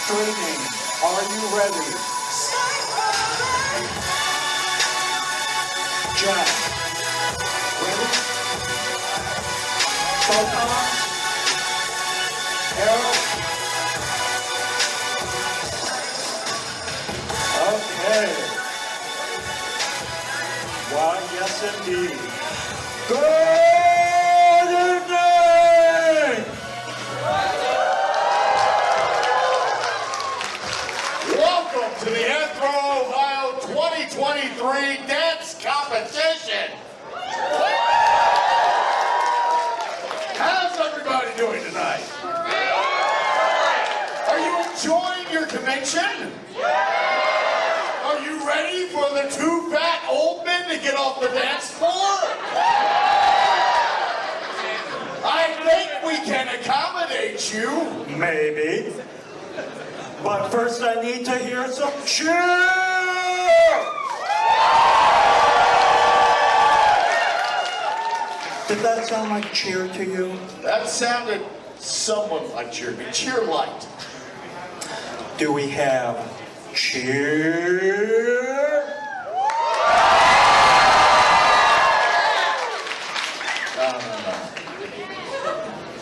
Streaming. Are you ready? Jack. Ready? Photon. Harold. Okay. Why, yes indeed. Good evening! Welcome to the AnthrOhio 2023 dance competition. How's everybody doing tonight? Are you enjoying your convention? Are you ready for the two fat old men to get off the dance floor? I think we can accommodate you. Maybe. But first I need to hear some cheer! Did that sound like cheer to you? That sounded somewhat like cheer, but cheer light. Do we have cheer?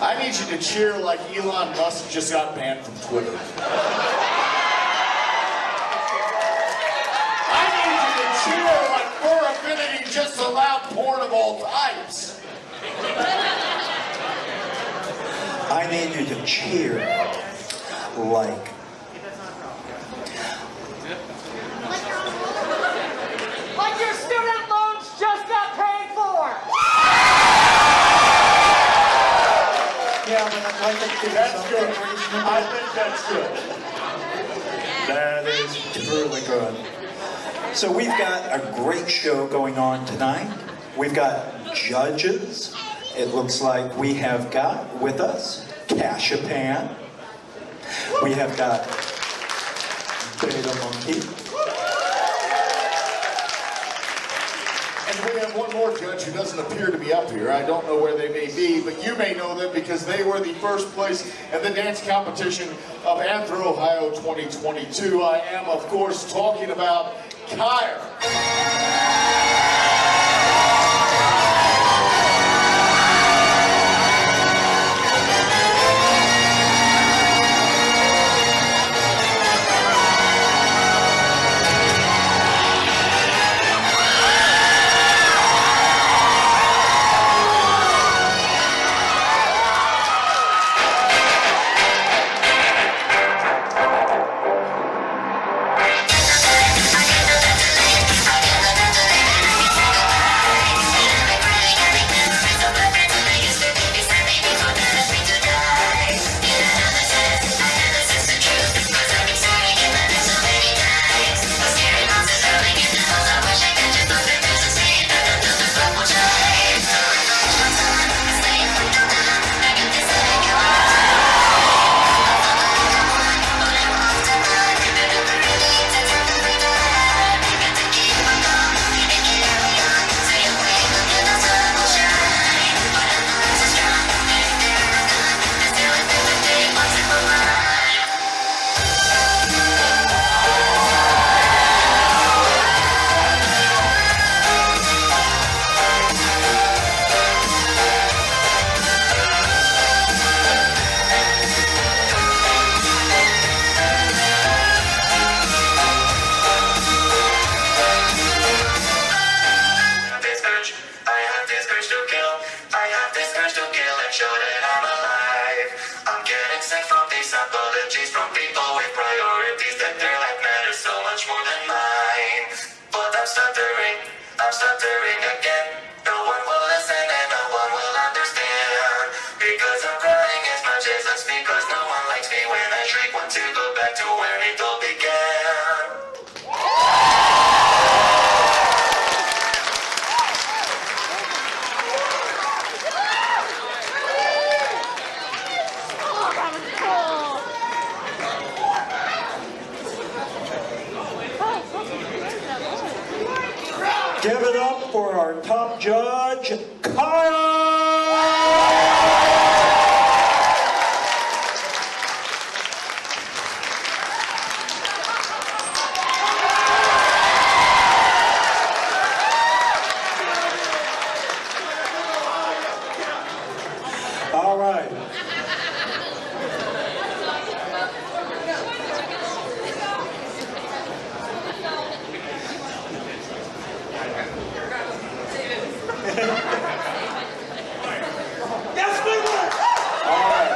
I need you to cheer like Elon Musk just got banned from Twitter. I need you to cheer like Fur Affinity just allowed porn of all types. I need you to cheer like your student loans just got paid for! yeah, but I'd like to do That's something good. reasonable. I think that's good. That is truly good. So we've got a great show going on tonight. We've got judges. It looks like we have got with us Cashapan. We have got Beta Monkey. And we have one more judge who doesn't appear to be up here. I don't know where they may be, but you may know them because they were the first place in the dance competition of AnthrOhio 2022. I am, of course, talking about Kyra. I'm stuttering again. No one will listen and no one will understand. Because I'm crying as much as I speak. Cause no one likes me when I shriek. Want to go back to where it all began. Give it up for our top judge, Kyle! All right. That's good work. All right.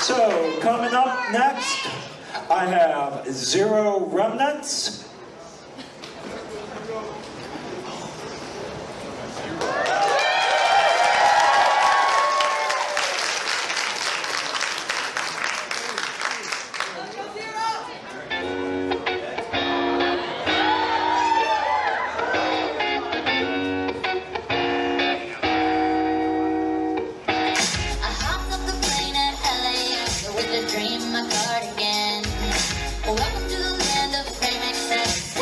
So, coming up next, I have Zero Remnants. I hopped off the plane at LAX with a dream in my cardigan. Welcome to the land of fame excess.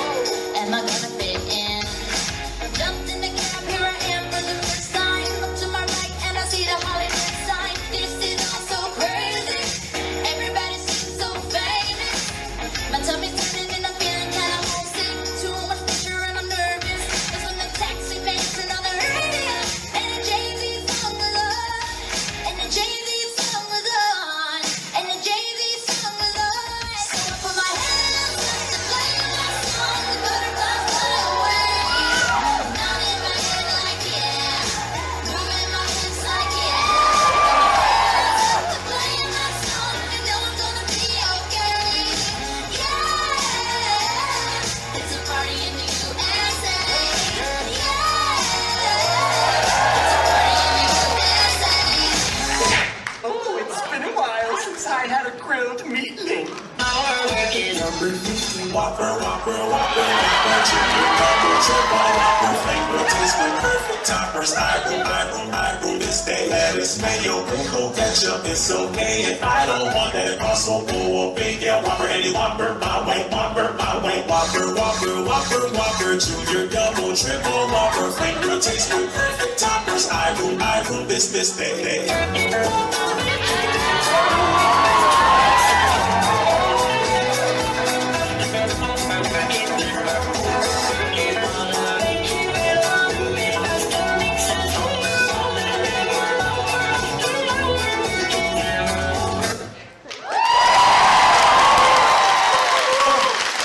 Am I gonna fit in? Jumped in the cab, here I am for the first time. Look to my right and I see the Hollywood sign. This is all so crazy. Everybody seems so famous. My tummy's turning and I'm feeling kinda homesick. Too much pressure and I'm nervous. That's when the taxi bands turn on the radio and the Jay-Z song was on. And the Jay-Z song was on. And the Jay-Z song was on. So I put my hands up to play my song. The butterflies fly away. Nodding my head like yeah. Moving my hips like yeah. Hands up to play my song. You know I'm gonna be okay. Yeah. It's a party in the USA. Yeah. Oh, it's been a while since I had a grilled meatling. Whopper, Whopper, Whopper, Whopper, chicken, double, triple, Whopper, flavor, taste good, perfect toppers. I room this day. Lettuce, mayo, pickle, ketchup, it's okay if I don't want that. Also, pull a big yeah, Whopper, any Whopper, my way, Whopper, Whopper, Whopper, Whopper, Whopper, junior, double, triple, Whopper, flavor, taste good, perfect toppers. I room this day.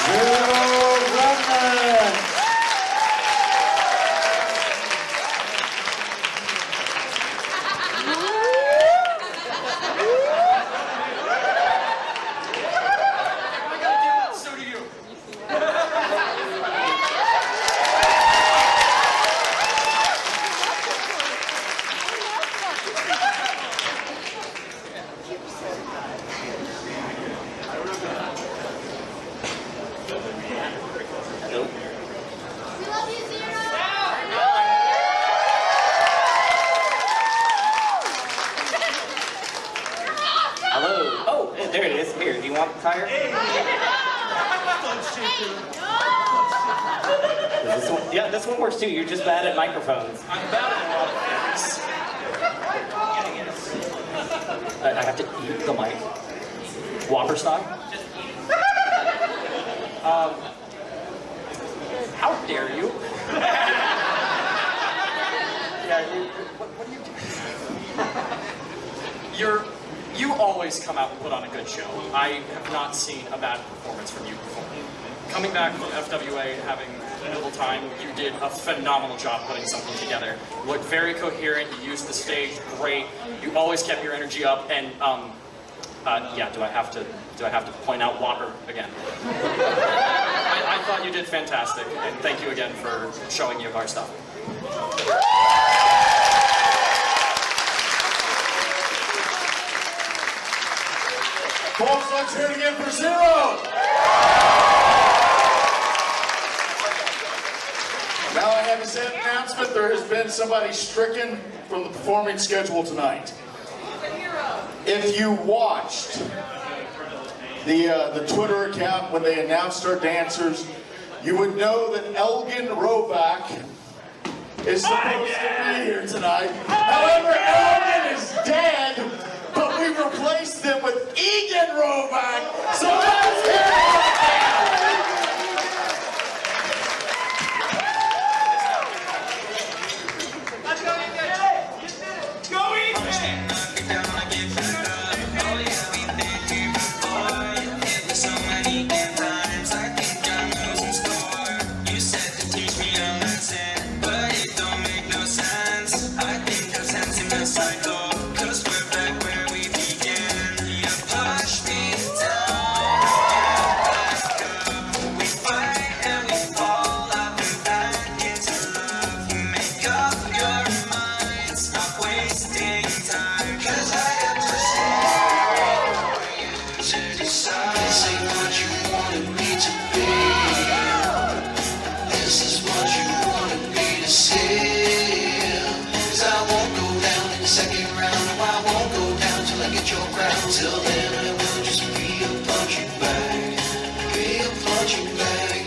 Zero Remnants. So do you. Hello. Oh, there it is. Here, do you want the tire? Does this one, yeah, this one works too. You're just bad at microphones. I'm bad at a lot of things. I have to eat the mic. Whopper style? How dare you? Yeah, what are you doing? You always come out and put on a good show. I have not seen a bad performance from you before. Coming back from FWA and having a noble time, you did a phenomenal job putting something together. You looked very coherent, you used the stage great, you always kept your energy up, and yeah, do I have to point out Whopper again? I thought you did fantastic, and thank you again for showing you our stuff. Folks, let's hear it again for Zero. Now I have a sad announcement. There has been somebody stricken from the performing schedule tonight. If you watched the Twitter account when they announced our dancers, you would know that Elgin Rovac is supposed to be here tonight. However, Elgin is dead, but we replaced them with Egan Rovac. So let's hear it right Go Eagles! cycle, 'cause we're back where we began. You push me down, back up. We fight and we fall out and back into love. Make up your mind, stop wasting time, 'cause I understand to decide. This ain't what you wanted me to be. This is what you wanted me to see. 'Cause I won't go down in the second round. No, I won't go down till I get your crown. Till then I will just be a punching bag. Be a punching bag.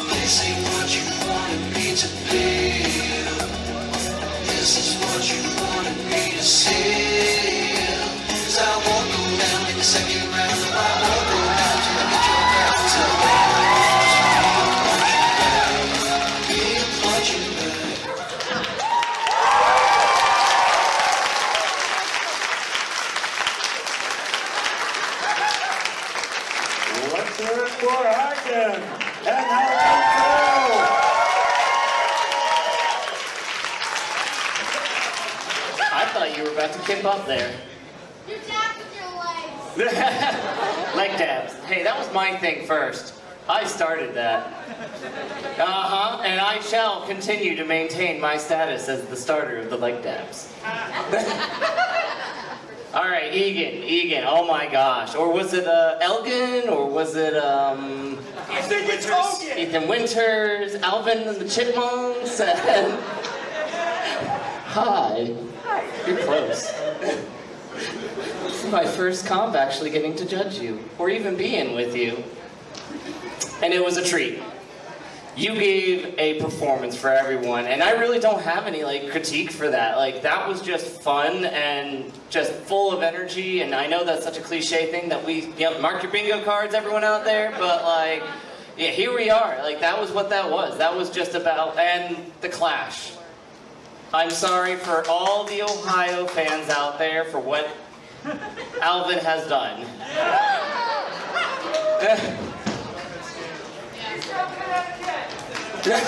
This ain't what you wanted me to be. This is what you wanted me to see. 'Cause I won't go down in the second round. No, I won't go down till I get your crown. Till then I will just be a punching bag. Let's hear it for Hagen. And now Anthro. I thought you were about to kip up there. You tap with your legs. Leg dabs. Hey, that was my thing first. I started that. And I shall continue to maintain my status as the starter of the leg dabs. All right, Egan, oh my gosh. Or was it Elgin, or was it Ethan Winters, Alvin and the Chipmunks, and... Hi. You're close. This is my first comp actually getting to judge you, or even being with you. And it was a treat. You gave a performance for everyone, and I really don't have any critique for that. That was just fun and just full of energy, and I know that's such a cliche thing that we, mark your bingo cards, everyone out there, but yeah, here we are. That was what that was. That was just about, and the Clash. I'm sorry for all the Ohio fans out there for what Alvin has done. Hey,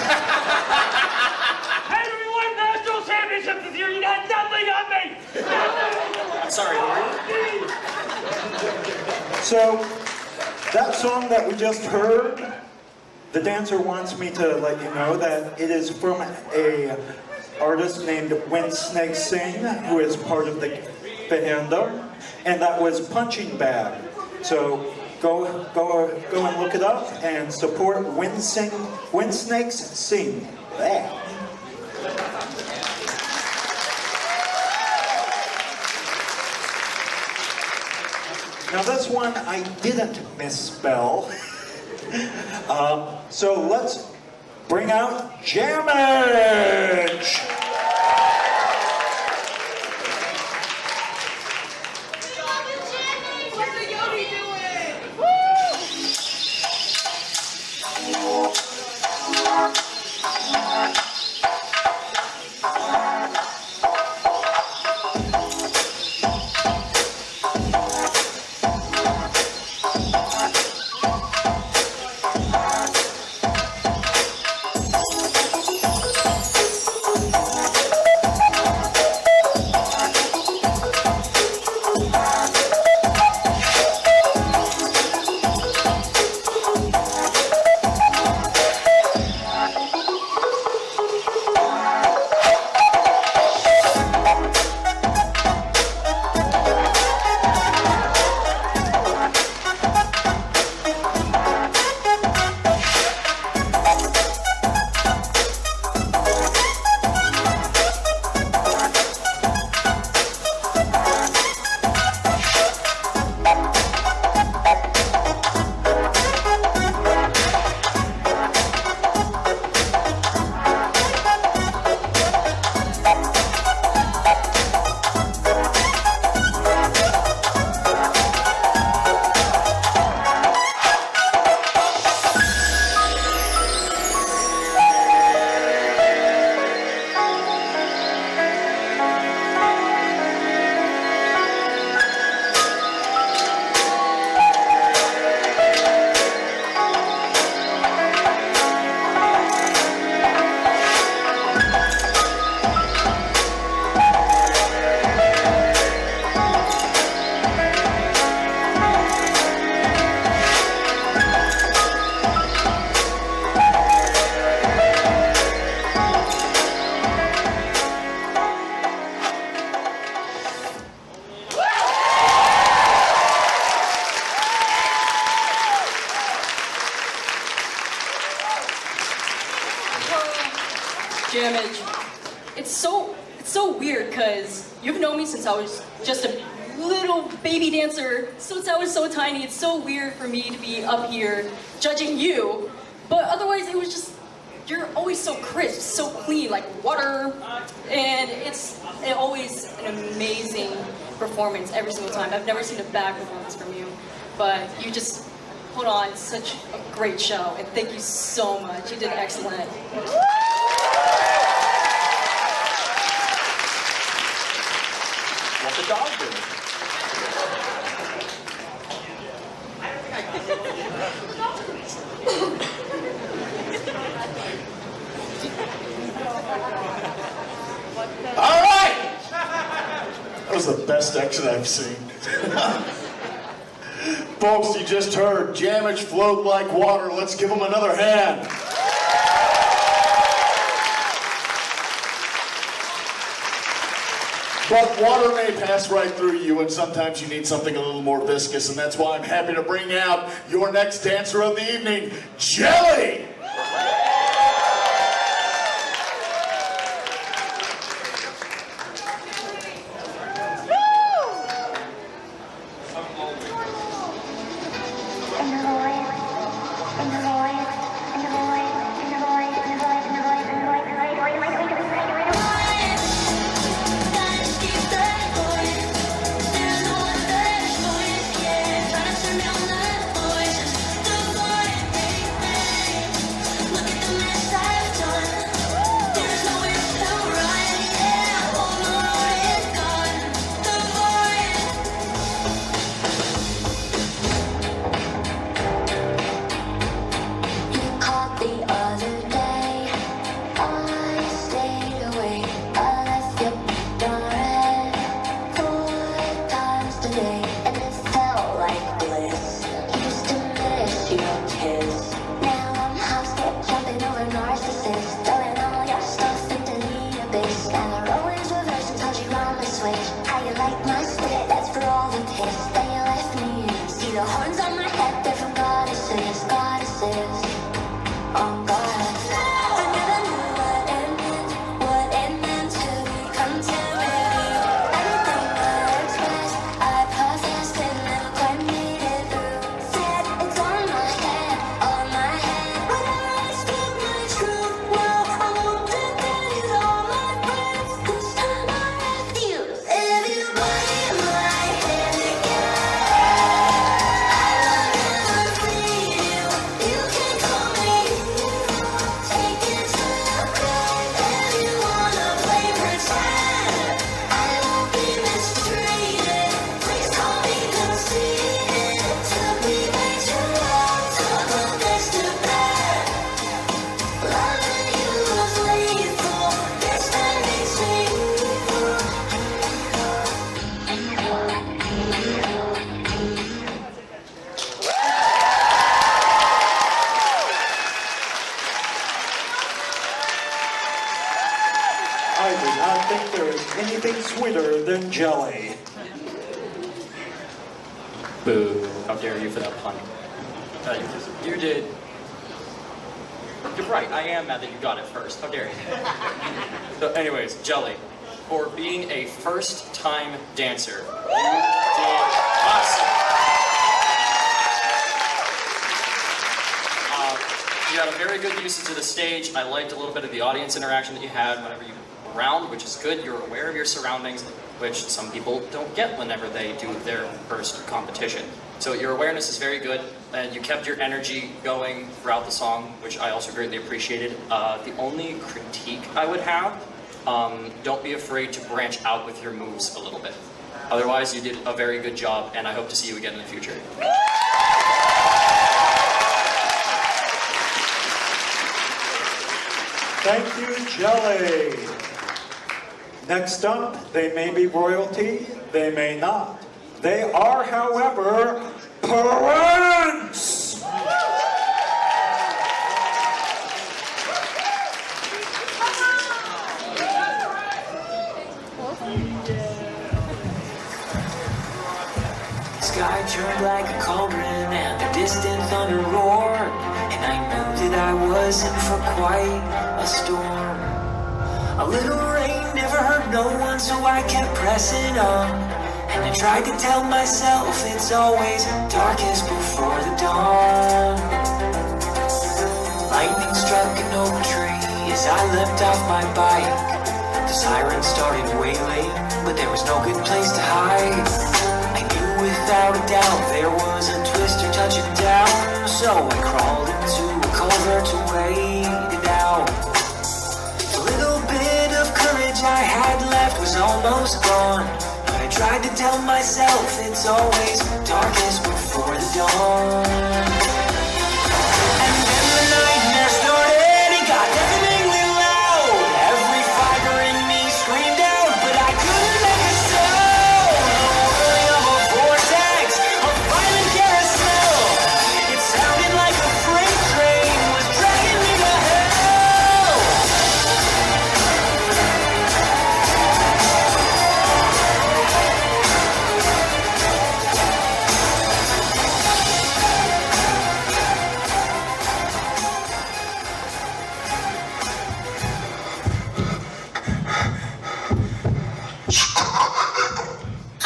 we won national championships this year. You got nothing on me. I'm sorry, Lori. So, that song that we just heard, the dancer wants me to let you know that it is from a artist named When Snakes Sing, who is part of the band, and that was Punching Bag. So go and look it up and support When Snakes Sing. There. Now this one I didn't misspell. So let's bring out Jamage! it's so weird because you've known me since I was just a little baby dancer, since I was so tiny. It's so weird for me to be up here judging you, but otherwise it was just, you're always so crisp, so clean, like water, and it's always an amazing performance every single time. I've never seen a bad performance from you, but you just put on such a great show, and thank you so much. You did excellent. What the dog do? All right! That was the best exit I've seen. Folks, you just heard Jamage Float Like Water. Let's give them another hand. But water may pass right through you, and sometimes you need something a little more viscous, and that's why I'm happy to bring out your next dancer of the evening, Jelly! I do not think there is anything sweeter than jelly. Boo. How dare you for that pun. You did. You're right, I am mad that you got it first. How dare you. So anyways, Jelly, for being a first-time dancer, you did awesome. You had a very good usage of the stage. I liked a little bit of the audience interaction that you had whenever you were around, which is good. You're aware of your surroundings, which some people don't get whenever they do their first competition. So your awareness is very good, and you kept your energy going throughout the song, which I also greatly appreciated. The only critique I would have, don't be afraid to branch out with your moves a little bit. Otherwise, you did a very good job, and I hope to see you again in the future. Thank you, Jelly. Next up, they may be royalty, they may not. They are, however, parents! Sky turned like a cauldron and the distant thunder roared, and I knew that I was in for quite a storm. A little rain never hurt found no one, so I kept pressing on. And I tried to tell myself it's always darkest before the dawn. Lightning struck an oak tree as I leapt off my bike. The siren started wailing, but there was no good place to hide. I knew without a doubt there was a twister touching down, so I crawled into a culvert to wait it out. The little bit of courage I had left was almost gone, but I tried to tell myself it's always darkest before the dawn. And then the nightmare started, it got deafeningly loud. Every fiber in me screamed out, but I couldn't make a sound. The whirling of a vortex, a violent carousel. It sounded like a freight train was dragging me to hell.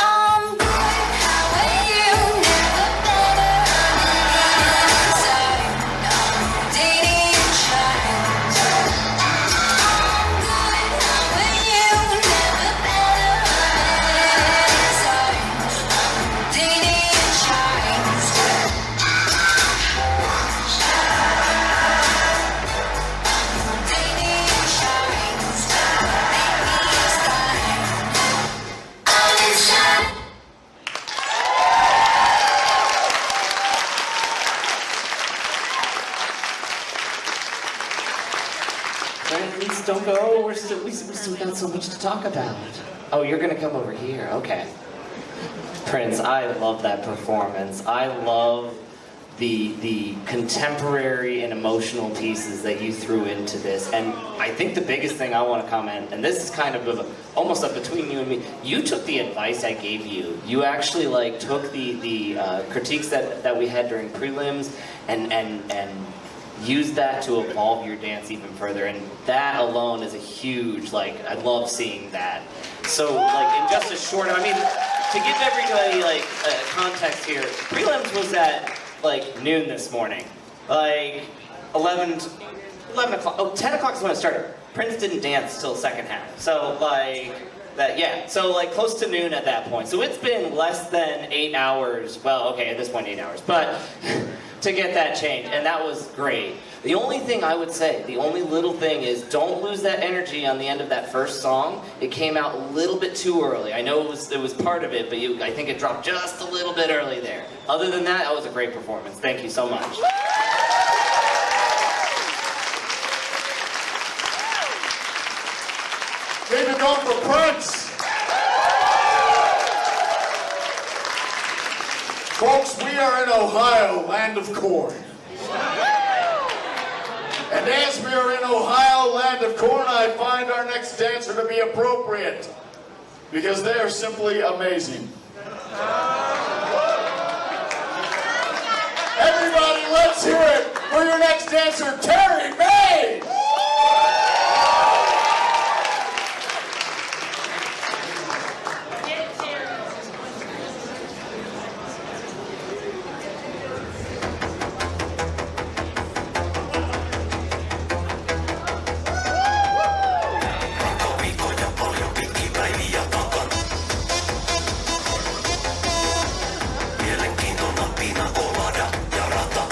I'm good, how are you? Never better inside. I'm dating and trying. I'm good, how are you? Never better inside. I'm dating and trying. Dating and trying. Maybe it's time. I'm inside. Friends, don't go. We still got so much to talk about. Oh, you're gonna come over here. Okay. Prince, I love that performance. I love the contemporary and emotional pieces that you threw into this. And I think the biggest thing I want to comment, and this is kind of almost up between you and me, you took the advice I gave you. You actually like took the critiques that we had during prelims and used that to evolve your dance even further. And that alone is a huge, I love seeing that. So in just a short, I mean, to give everybody context here, prelims was at noon this morning. 11 o'clock, 10 o'clock is when it started. Prince didn't dance till second half. So close to noon at that point. So it's been less than 8 hours, well, okay, at this point 8 hours, but to get that change, and that was great. The only thing I would say, the only little thing is don't lose that energy on the end of that first song. It came out a little bit too early. I know it was part of it, but I think it dropped just a little bit early there. Other than that was a great performance. Thank you so much. Keep it going for Prince. Folks, we are in Ohio, land of corn. And as we are in Ohio, land of corn, I find our next dancer to be appropriate because they are simply amazing. Everybody, let's hear it for your next dancer, Terry Mays! Mielenkiintoinen pina ovada ja rata.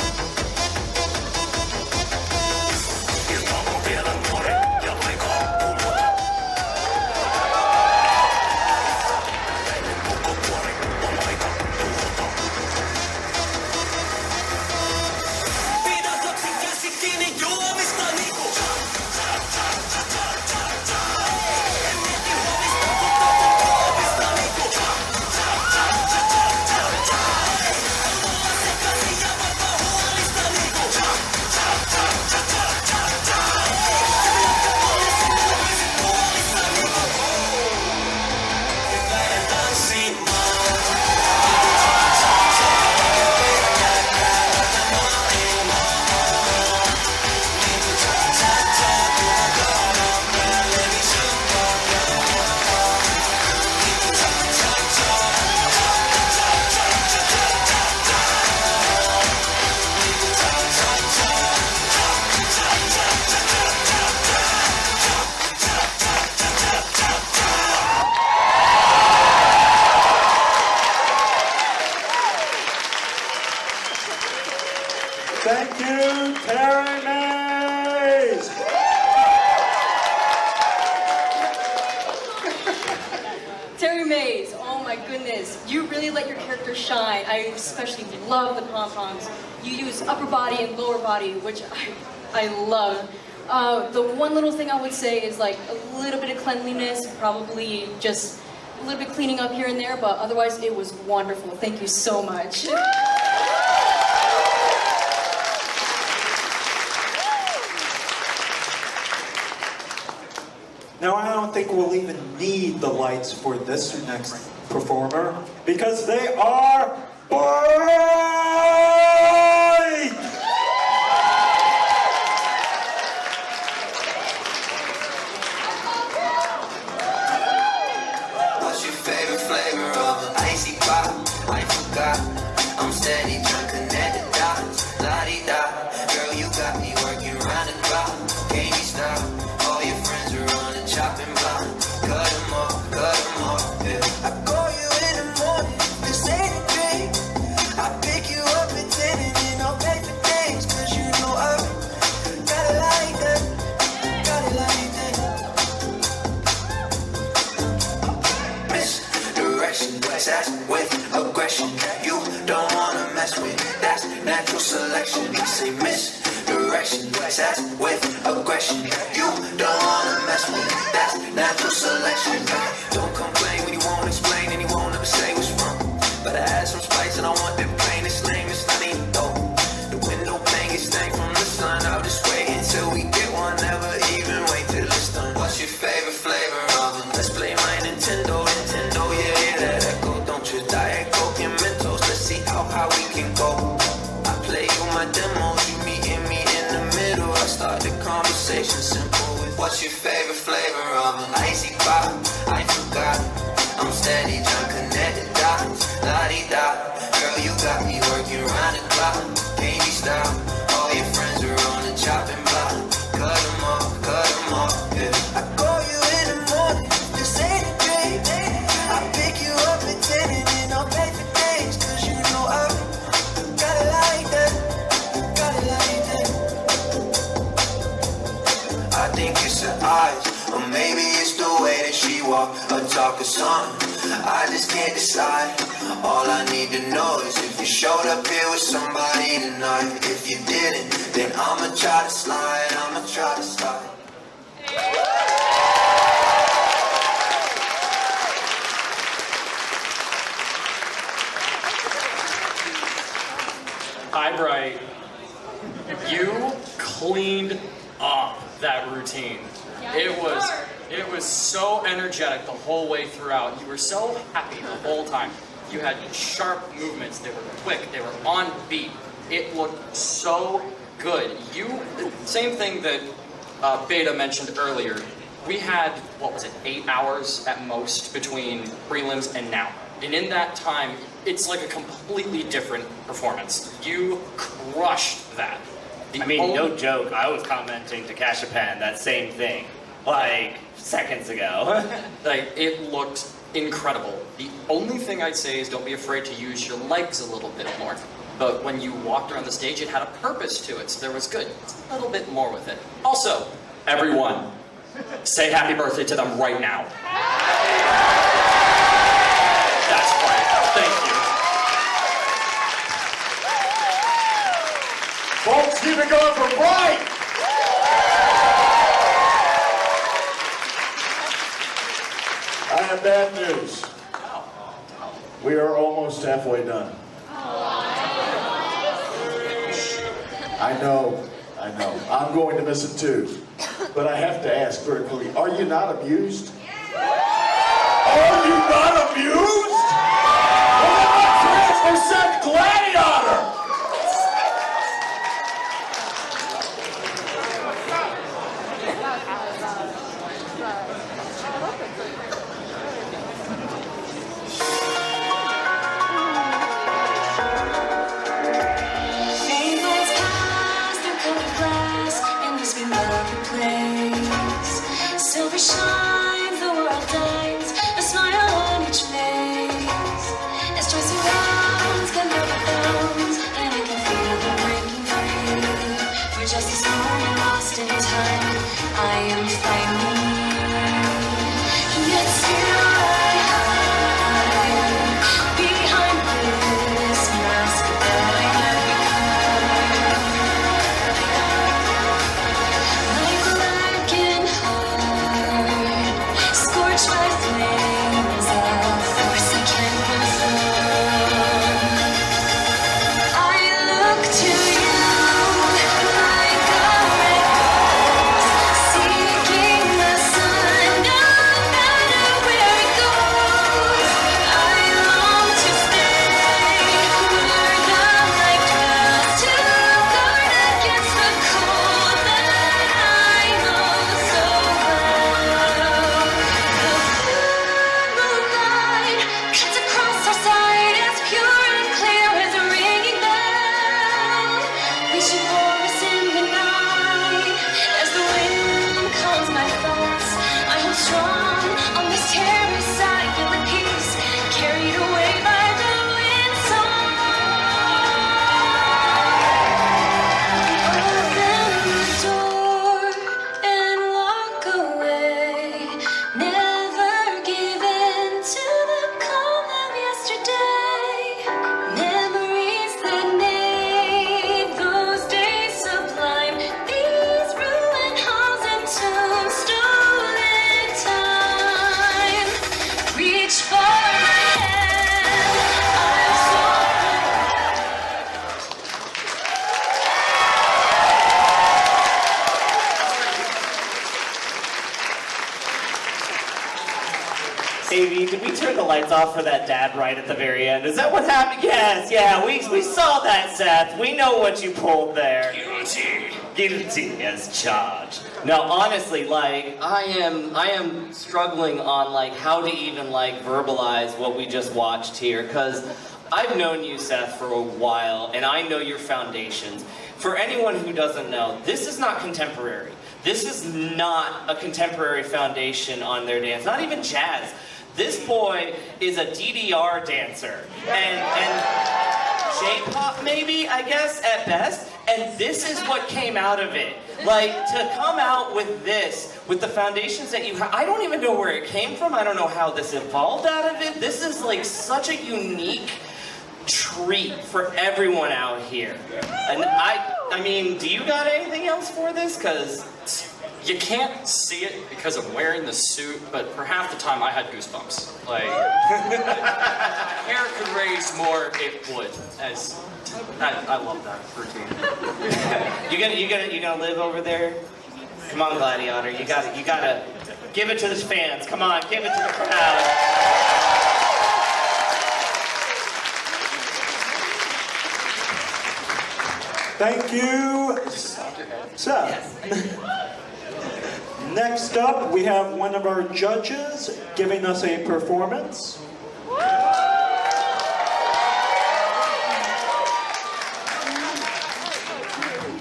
Terry Mays, oh my goodness, you really let your character shine. I especially love the pom-poms. You use upper body and lower body, which I love. The one little thing I would say is like a little bit of cleanliness, probably just a little bit cleaning up here and there, but otherwise it was wonderful. Thank you so much. Now, I don't think we'll even need the lights for this next performer because they are bright! What's your favorite flavor of an icy pop? I forgot. I'm steady trying to connect the dots. La-di-da. Girl, you got me working round the clock. Can't stop. All your friends are on the chopping block. Cut them off, yeah. I call you in the morning, this ain't a dream. I pick you up at 10 and then I'll pay for things. Cause you know I got it like that. Got it like that. Misdirection, sass with aggression. You don't wanna mess with, that's natural selection. You say misdirection, sass with aggression. You don't wanna mess with, that's natural selection. Don't complain when you won't explain and you won't ever say what's wrong. But I add some spice and I want that plainest name. It's not even dope. The window pane gets stained from the sun. I'll just wait until we get one. Never even wait till it's done. What's your favorite flavor of them? Let's play my Nintendo, yeah, that echo. Don't you diet coke and Mentos. Let's see how high we can go. I play you my demos, you meeting me in the middle. I start the conversation simple with what's your favorite flavor of an icy pop? I forgot. I'm steady trying to connect the dots. La-di-da. Girl, you got me working round the clock. Can't be stopped. All your friends are on the chopping block. Cut them off, yeah. I call you in the morning, this ain't a dream. I pick you up at 10 and then I'll pay for things. Cause you know I got it like that. Got it like that. I think it's her eyes, or maybe it's the way that she walk or talk or something. I just can't decide. All I need to know is if you showed up here with somebody tonight. If you didn't, then I'ma try to slide. I'ma try to slide. Hi, Bright. You cleaned up that routine. It was so energetic the whole way throughout. You were so happy the whole time. You had sharp movements. They were quick. They were on beat. It looked so good. Same thing that Beta mentioned earlier. We had, 8 hours at most between prelims and now. And in that time, it's like a completely different performance. You crushed that. No joke, I was commenting to Cashapan that same thing, like, seconds ago. It looked incredible. The only thing I'd say is don't be afraid to use your legs a little bit more. But when you walked around the stage, it had a purpose to it, so there was good. A little bit more with it. Also, everyone, say happy birthday to them right now. That's right. Thank you. Folks, keep it going for Bright! I have bad news. We are almost halfway done. I know. I'm going to miss it too. But I have to ask very quickly, are you not abused? Are you not abused? Well, then let's transfer said gladiator! Rainbows cast their colored glass in this beloved place. Silver shines, the world dies, a smile Davey, did we turn the lights off for that dad right at the very end? Is that what happened? Yes, yeah, we saw that, Seth. We know what you pulled there. Guilty as charged. No, honestly, like, I am struggling on, like, how to even, like, verbalize what we just watched here, because I've known you, Seth, for a while, and I know your foundations. For anyone who doesn't know, this is not contemporary. This is not a contemporary foundation on their dance, not even jazz. This boy is a DDR dancer, and J-pop maybe, I guess, at best, and this is what came out of it. Like, to come out with this, with the foundations that you have, I don't even know where it came from, I don't know how this evolved out of it. This is like such a unique treat for everyone out here. And I mean, do you got anything else for this? Because you can't see it because I'm wearing the suit, but for half the time I had goosebumps. Like, hair could raise more, it would. As I love that routine. you gonna live over there? Come on, Gladiator, you gotta give it to the fans. Come on, give it to the crowd. Thank you, Seth. Next up, we have one of our judges giving us a performance.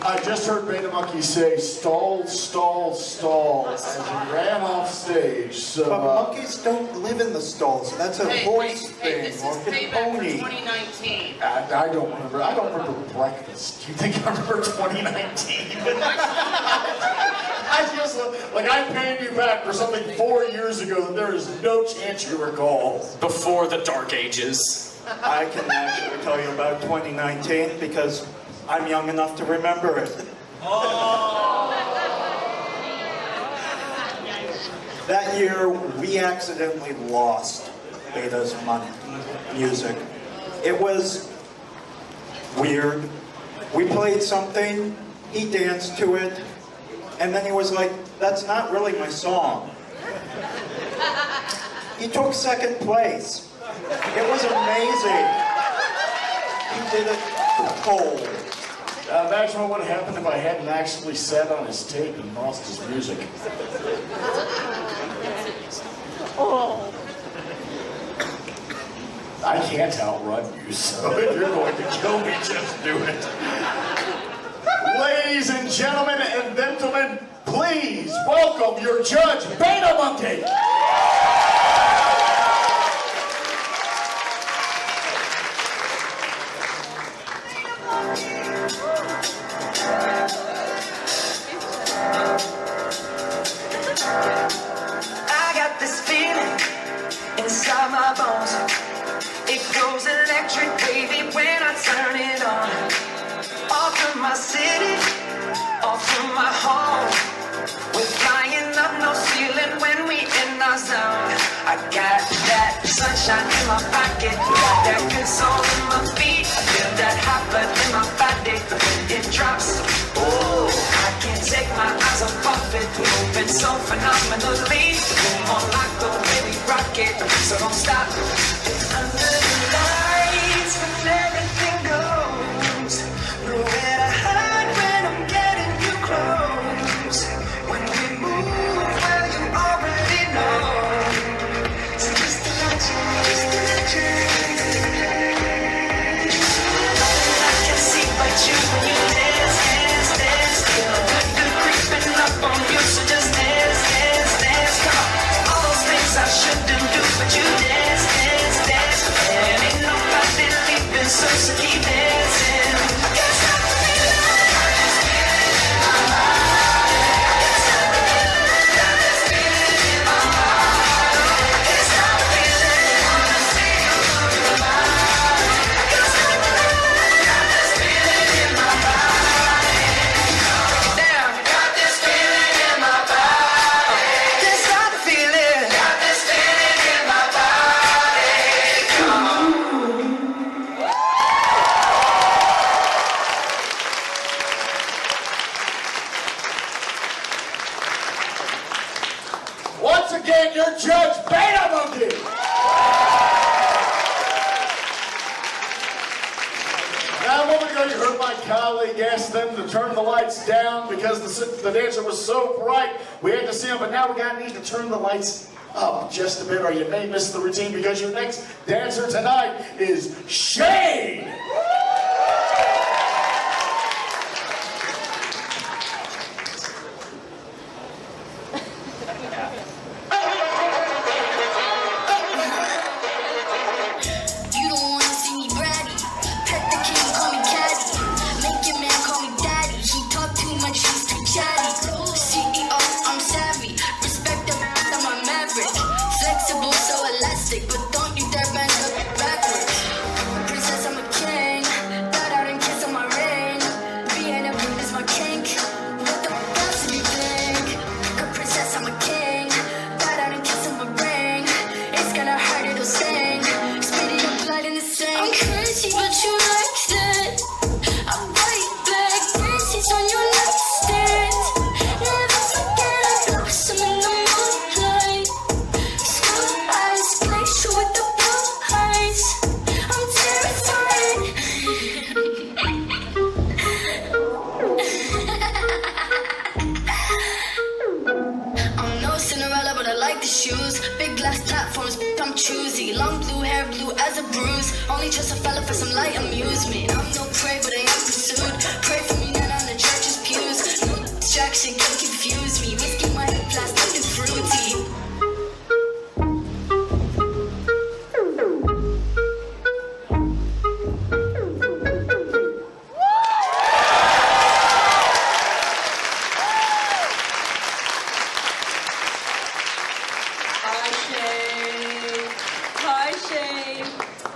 I just heard Beta Monkey say, stall, stall, stall, as he ran off stage. So, But monkeys don't live in the stalls. That's a voice thing. This or is a payback for pony. 2019. I don't remember breakfast. Do you think I remember 2019? I just, like, I'm paying you back for something 4 years ago that there is no chance you recall. Before the Dark Ages. I can actually tell you about 2019 because I'm young enough to remember it. That year, we accidentally lost Beta's music. It was weird. We played something, he danced to it, and then he was like, that's not really my song. He took second place. It was amazing. He did it cold. Imagine what would have happened if I hadn't actually sat on his tape and lost his music. I can't outrun you, so if you're going to kill me, just do it. Ladies and gentlemen and gentlemen, please welcome your judge, Beta Monkey. I got this feeling inside my bones. It goes electric, baby, when I turn it on. Off from my city, off from my home. We're flying up, no ceiling when we in our zone. I got that sunshine in my pocket, got that good soul in my feet. I feel that hot blood in my body when it drops. Ooh, I can't take my eyes off it, moving so phenomenally. More like the way we rock it, so don't stop. Under the lights, when everything goes, nowhere to hide when I'm getting you close. When we move, well, you already know. So just imagine, nothing I can see but you when you dance, dance, dance. Feel good creeping up on you, so just dance, dance, dance. Come on, all those things I shouldn't do, but you dance, dance. we asked them to turn the lights down because the dancer was so bright. We had to see him, but now we need to turn the lights up just a bit, or you may miss the routine because your next dancer tonight is Shane. But don't you dare bend up backwards. Princess, I'm a king. Got out and kiss on my ring. Being a queen is my kink. What the fuck else do you think? Princess, I'm a king. Got out and kiss on my ring. It's gonna hurt, it'll sting. Spitting your blood in the sink. I'm crazy, but you like that. I'm right back. Fancies on your nightstand. Never forget I blossom in the moonlight. With the blue eyes, I'm terrified. I'm no Cinderella, but I like the shoes. Big glass platforms, I'm choosy. Long blue hair, blue as a bruise. Only trust a fella for some light amusement. I'm no prey, but I am pursued. Pray for me, not on the church's pews. No distraction can confuse me. Whiskey, my hip blast, nothing fruity.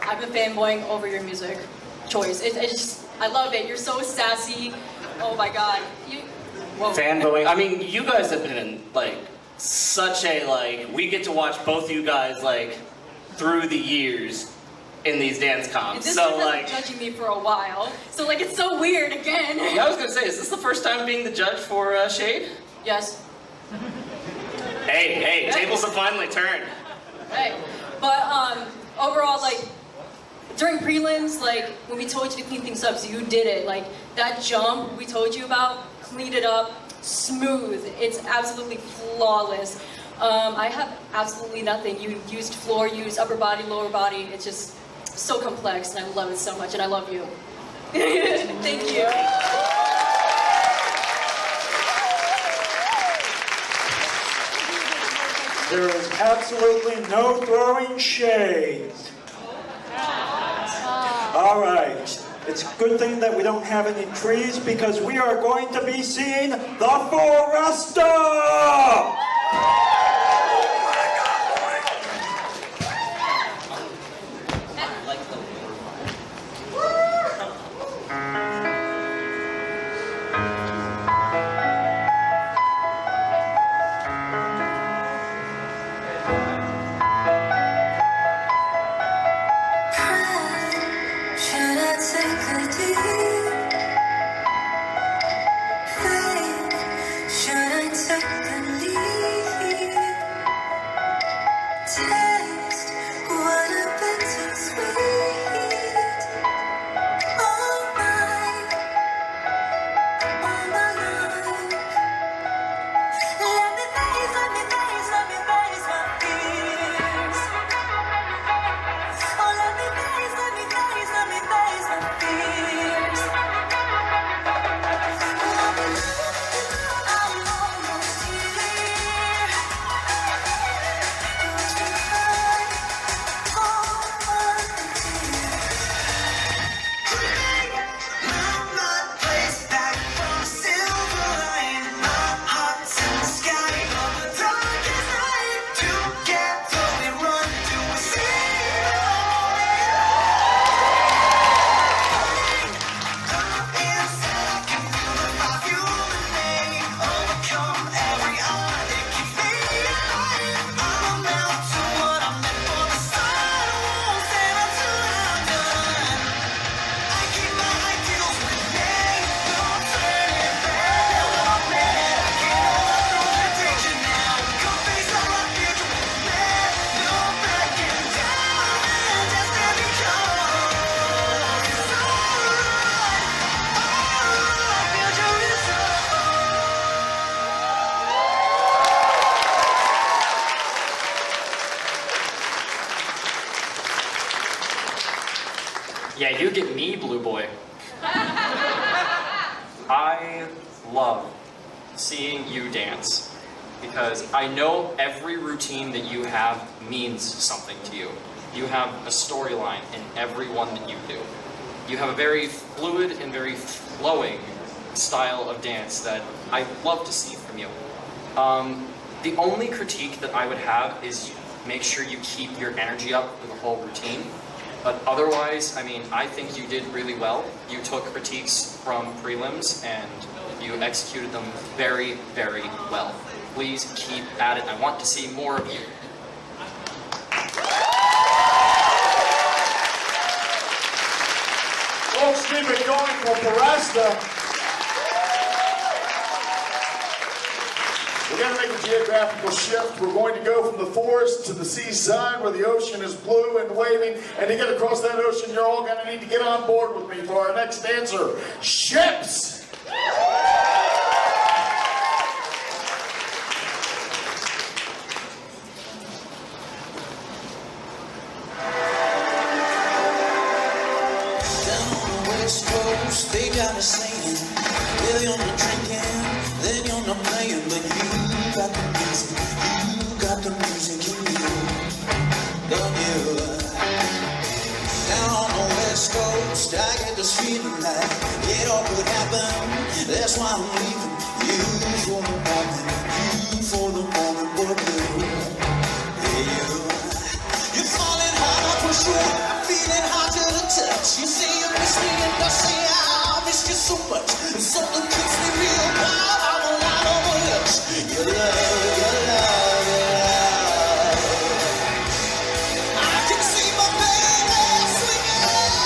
I've been fanboying over your music choice. I love it. You're so sassy. Oh my god. Fanboying. I mean, you guys have been like such a we get to watch both you guys through the years in these dance comps. This So has been judging me for a while. So it's so weird again. Yeah, I was gonna say, is this the first time being the judge for Shade? Yes. Hey, tables have finally turned. Right. But overall, during prelims, when we told you to clean things up, so you did it. That jump we told you about, cleaned it up, smooth. It's absolutely flawless. I have absolutely nothing. You used floor, you used upper body, lower body. It's just so complex, and I love it so much, and I love you. Thank you. There is absolutely no throwing shade. All right. It's a good thing that we don't have any trees because we are going to be seeing the Forester! Should I take a deep fake? Should I take a leap? Yeah, you get me, Blue Boy. I love seeing you dance because I know every routine that you have means something to you. You have a storyline in every one that you do. You have a very fluid and very flowing style of dance that I love to see from you. The only critique that I would have is make sure you keep your energy up for the whole routine. But otherwise, I mean, I think you did really well. You took critiques from prelims and you executed them very, very well. Please keep at it. I want to see more of you. Folks, keep it going for Foresta. We're going to make a geographical shift. We're going to go from the forest to the seaside where the ocean is blue and waving. And to get across that ocean, you're all going to need to get on board with me for our next dancer, Ships. They got us singing, well, you're not drinking, then you're not playing, but you got the music in you, don't you? Down on the West Coast, I get this feeling like it all could happen, that's why I'm leaving you for the moment, what do? You're falling hard, I push you, I'm feeling hard to the touch, you say you miss me and I say I miss you so much, and something keeps me real proud. I'm a lot of a hush. Your love. I can see my baby swinging.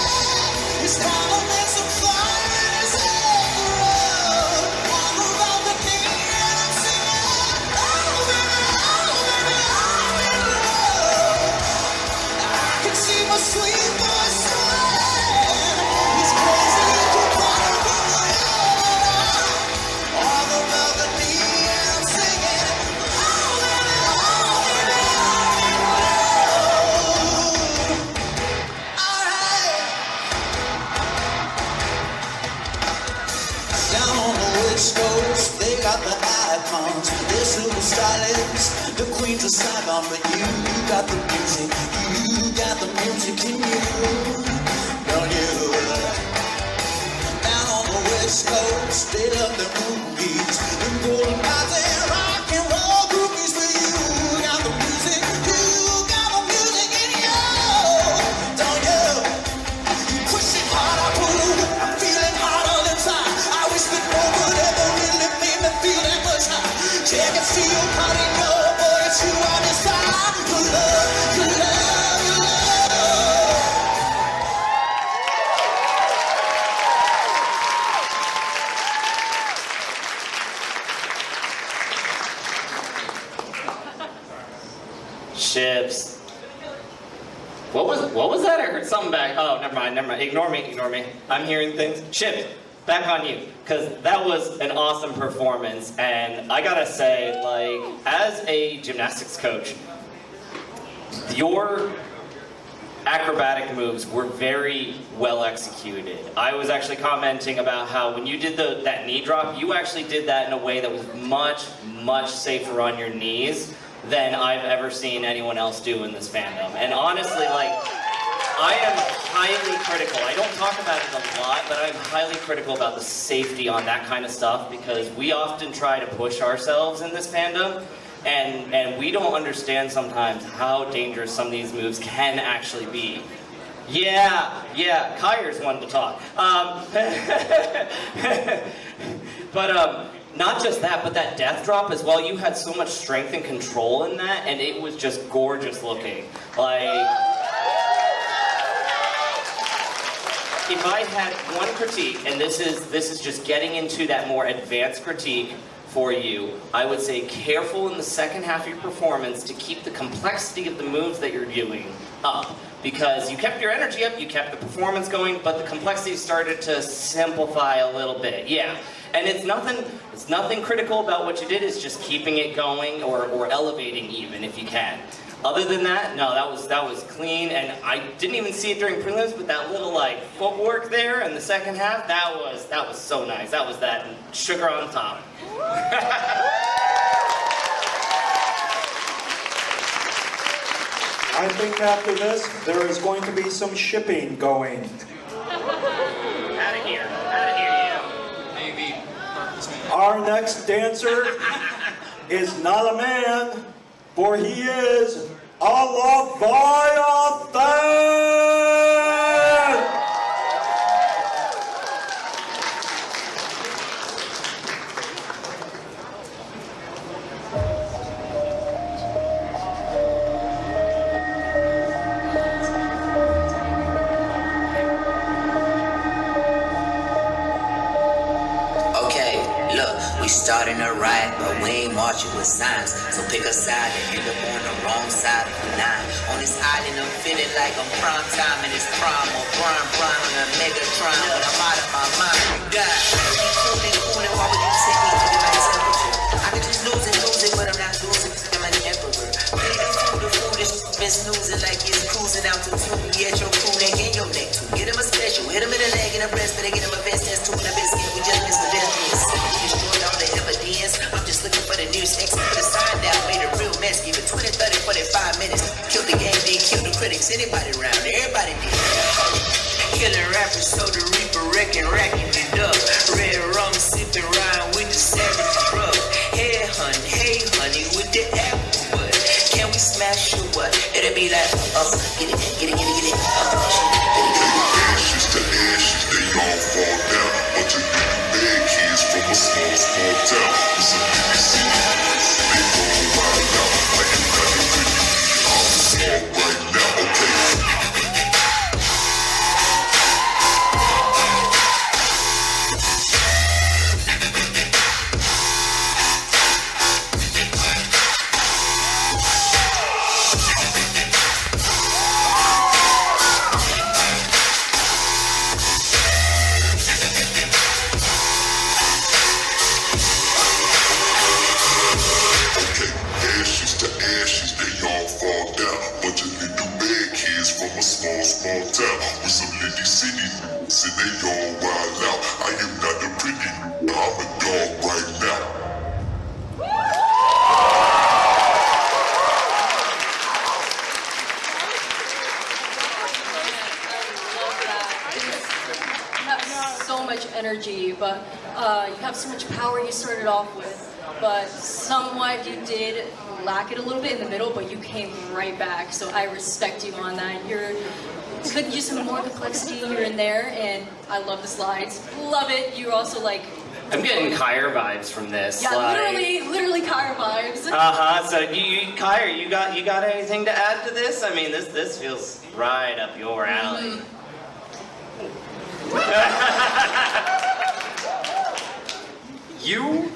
His collar and some fire in his head. All around the king and I'm singing. Oh baby, I'm in love. I can see my sweet boy swing. He's crazy. They got the icons, they're super stylists, the queens of Saigon, but you got the music in you, don't you? Down on the West Coast, they love the movies, the golden eyes and rock and roll groupies, but you got the music in you, don't you? You push it hard, I pull it, I'm feeling harder than fire. I wish that no one ever really made me feel that much high. Check and see your body, no boy, it's you I decide. Your love, your love, your love. Ships. What was that? I heard something back. Oh, never mind. Ignore me. I'm hearing things. Ships, back on you. Because that was an awesome performance. And I gotta say, like, as a gymnastics coach, your acrobatic moves were very well executed. I was actually commenting about how when you did that knee drop, you actually did that in a way that was much, much safer on your knees than I've ever seen anyone else do in this fandom. And honestly, like, I am highly critical. I don't talk about it a lot, but I'm highly critical about the safety on that kind of stuff because we often try to push ourselves in this fandom, and we don't understand sometimes how dangerous some of these moves can actually be. Yeah, Kyer's one to talk. Not just that, but that death drop as well. You had so much strength and control in that, and it was just gorgeous looking. Like, if I had one critique, and this is just getting into that more advanced critique for you, I would say careful in the second half of your performance to keep the complexity of the moves that you're doing up. Because you kept your energy up, you kept the performance going, but the complexity started to simplify a little bit. Yeah. And it's nothing critical about what you did, it's just keeping it going or elevating even if you can. Other than that, no, that was clean, and I didn't even see it during prelims, but that little like footwork there in the second half, that was so nice. That was that sugar on top. I think after this, there is going to be some shipping going. Out of here, you. Maybe. Our next dancer is not a man, for he is a Leviathan! We starting a riot, but we ain't marching with signs. So pick a side and end up on the wrong side of the line. On this island, I'm feeling like I'm prime time in this prime or prime on a Megatron. But I'm out of my mind. You die. Cool, why would you take me to the right temperature? I could just lose it, but I'm not losing because I'm an emperor. The food is been snoozing like it's cruising out to two. At your crew neck and your neck too. Get him a special, hit him in the leg and the breast, but they get him a vest that's two in the biscuit. We just missed the business. Destroyed all the evidence. I'm just looking for the nearest exit. Put a sign down, made a real mess. Give it 20, 30, 45 minutes. Killed the game, then killed the critics. Anybody around, everybody did. Killing rappers, so the reaper racking it up. Red rum sipping rhyme with the savage drug. Hey honey, with the apple bud. Can we smash or what? It'll be like get it, Ashes to ashes, they all fall down. Bunch of bad kids from a small town. It's a big city, they gon' wild out. Like you got the pretty, I'm small right now, okay. Small town with some litty city dudes, and they all wild out. I am not the pretty dude, I'm a dog right now. You have so much energy, but you have so much power you started off with. But somewhat you did lack it a little bit in the middle, but you came right back. So I respect you on that. You could use some more complexity here and there, and I love the slides. Love it. You're also like... I'm getting Kyre vibes from this. Yeah, like... literally Kyre vibes. So Kyre, you got anything to add to this? I mean, this feels right up your alley. You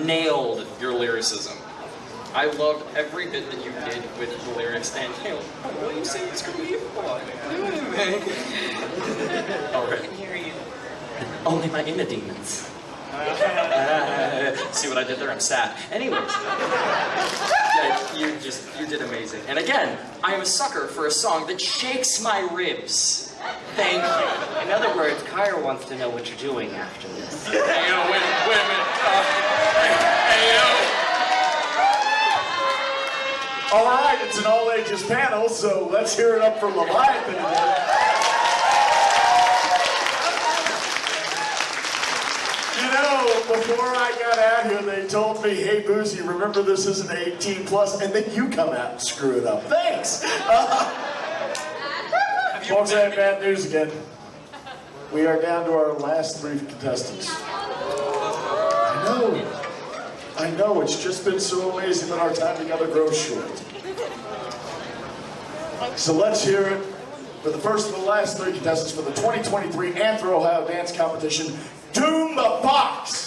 nailed your lyricism. I loved every bit that you did with the lyrics, and what do you say it's gonna be for? I can hear you. Only my inner demons. See what I did there? I'm sad. Anyways, yeah, you did amazing. And again, I am a sucker for a song that shakes my ribs. Thank you. In other words, Kyre wants to know what you're doing after this. Hey, wait a minute. Hey, All right, it's an all-ages panel, so let's hear it up for Leviathan again. You know, before I got out here, they told me, hey, Boozy, remember this isn't 18 plus, and then you come out and screw it up. Thanks. Folks, I have bad news again. We are down to our last 3 contestants. I know, it's just been so amazing that our time together grows short. So let's hear it for the first of the last 3 contestants for the 2023 AnthrOhio Dance Competition, Doom the Fox!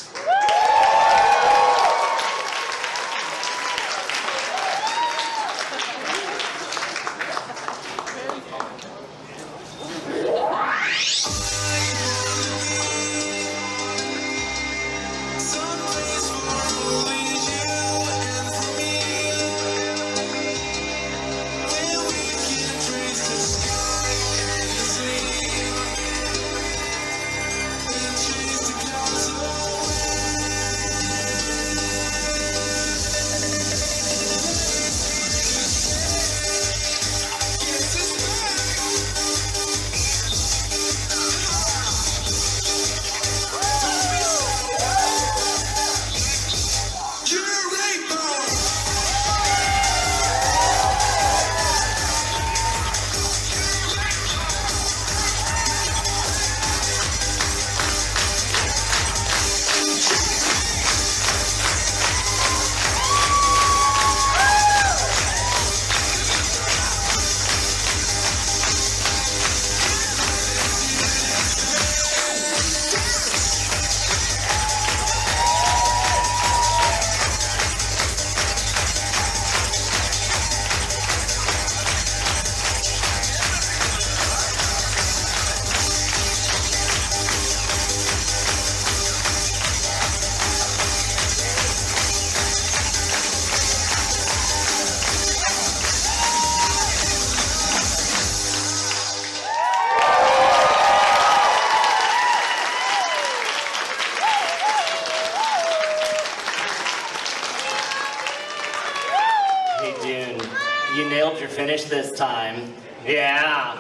finish this time. Yeah.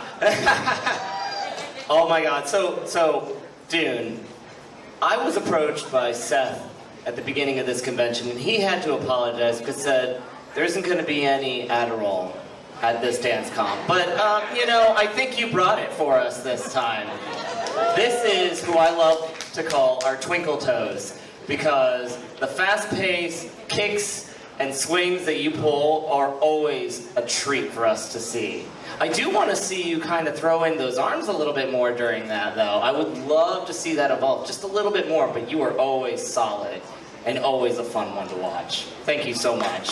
Oh my God. So, Dune, I was approached by Seth at the beginning of this convention, and he had to apologize because said there isn't going to be any Adderall at this dance comp. But, you know, I think you brought it for us this time. This is who I love to call our twinkle toes, because the fast-paced kicks and swings that you pull are always a treat for us to see. I do want to see you kind of throw in those arms a little bit more during that, though. I would love to see that evolve just a little bit more, but you are always solid and always a fun one to watch. Thank you so much.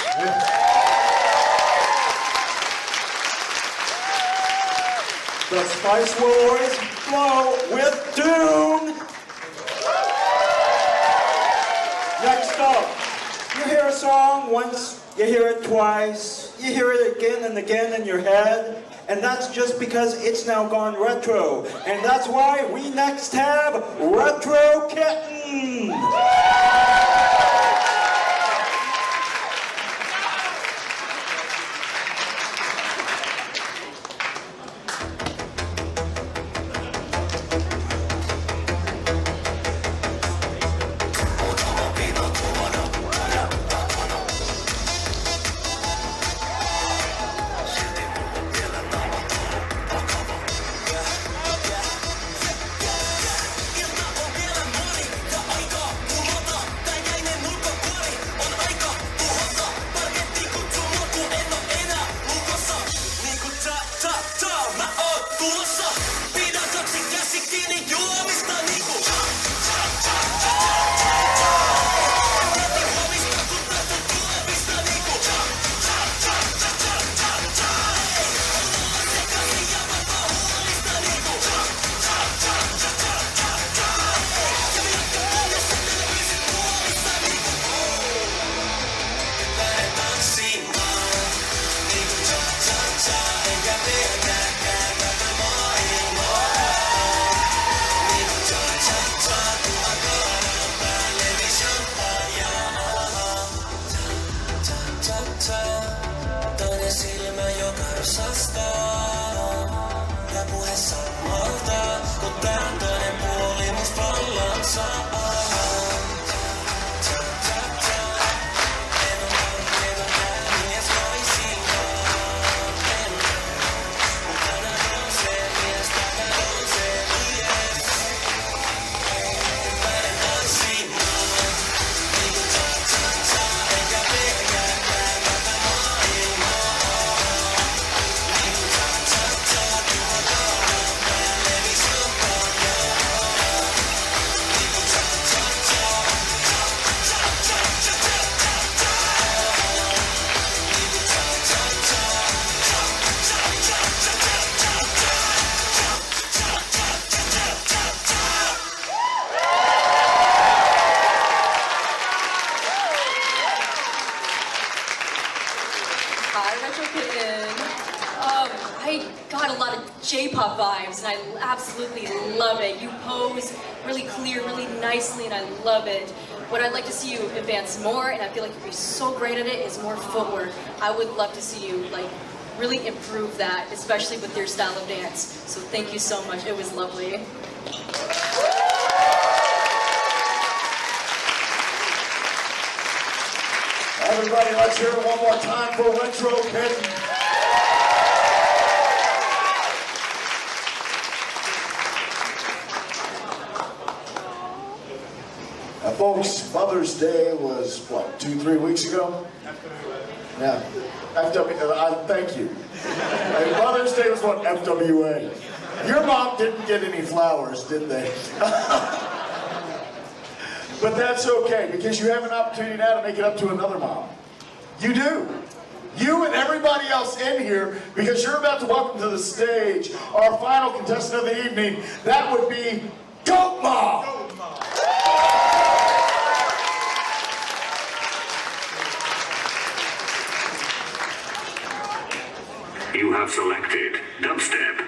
The Spice Wars flow with Dune. Next up, you hear a song once, you hear it twice, you hear it again and again in your head, and that's just because it's now gone retro. And that's why we next have Retro Kitten. J-pop vibes, and I absolutely love it. You pose really clear, really nicely, and I love it. What I'd like to see you advance more, and I feel like you'd be so great at it, is more footwork. I would love to see you really improve that, especially with your style of dance. So thank you so much. It was lovely. Everybody, let's hear it one more time for Retro Kitten. Folks, Mother's Day was, what, 2-3 weeks ago? Yeah. Thank you. Mother's Day was what, FWA. Your mom didn't get any flowers, did they? But that's okay, because you have an opportunity now to make it up to another mom. You do. You and everybody else in here, because you're about to welcome to the stage our final contestant of the evening. That would be Goat Mom. Goat Mom. You have selected dubstep.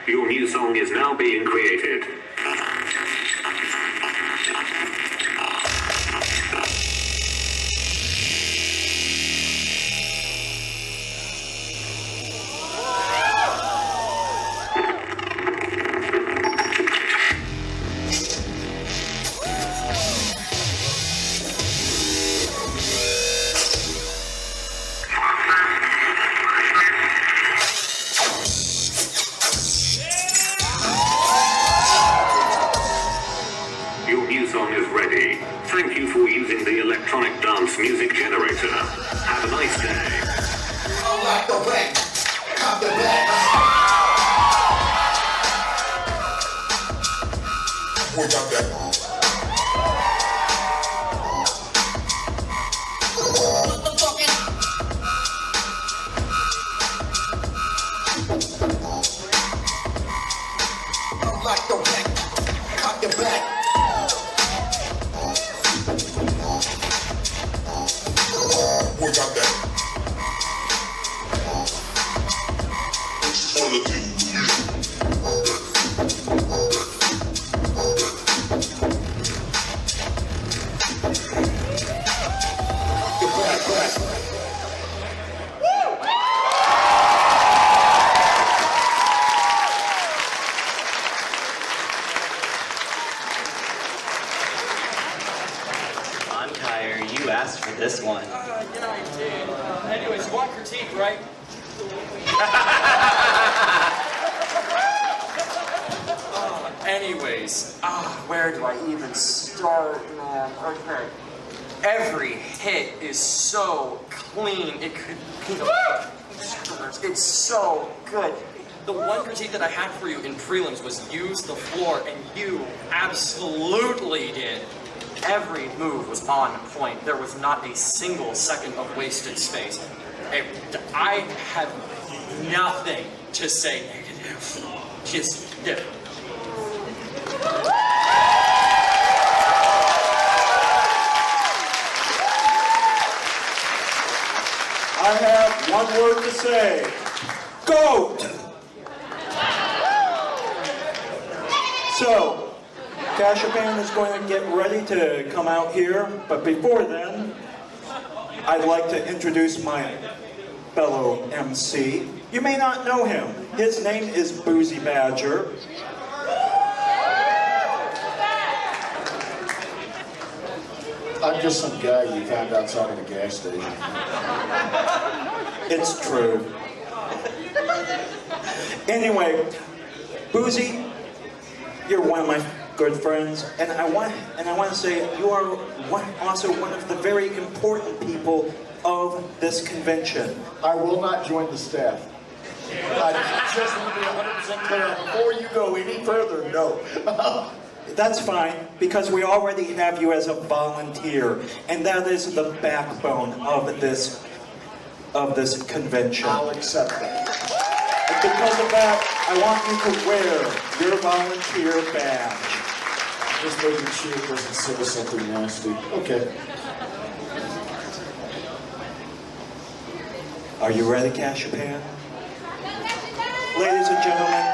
Your new song is now being created. house music generator. Have a nice day. Unlock the back, cop the back. We got that. Unlock the back, cop the back. We got that. I'm tired. You asked for this one. Yeah, I did. Anyways, you want critique, right? Where do I even start, man? Okay. Every hit is so clean. It could be it's so good. The one critique that I had for you in prelims was use the floor, and you absolutely did. Every move was on point. There was not a single second of wasted space. I have nothing to say negative. Just different. I have one word to say. GOAT! So, Cashapan is going to get ready to come out here, but before then, I'd like to introduce my fellow MC. You may not know him. His name is Boozy Badger. I'm just some guy you found outside of a gas station. It's true. Anyway, Boozy, you're one of my good friends, and I want to say you are also one of the very important people of this convention. I will not join the staff. I just want to be 100% clear. Before you go any further, no. That's fine, because we already have you as a volunteer, and that is the backbone of this convention. I'll accept that. And because of that, I want you to wear your volunteer badge. Just making sure it doesn't say something nasty. Okay. Are you ready, Cashapan? Ladies and gentlemen,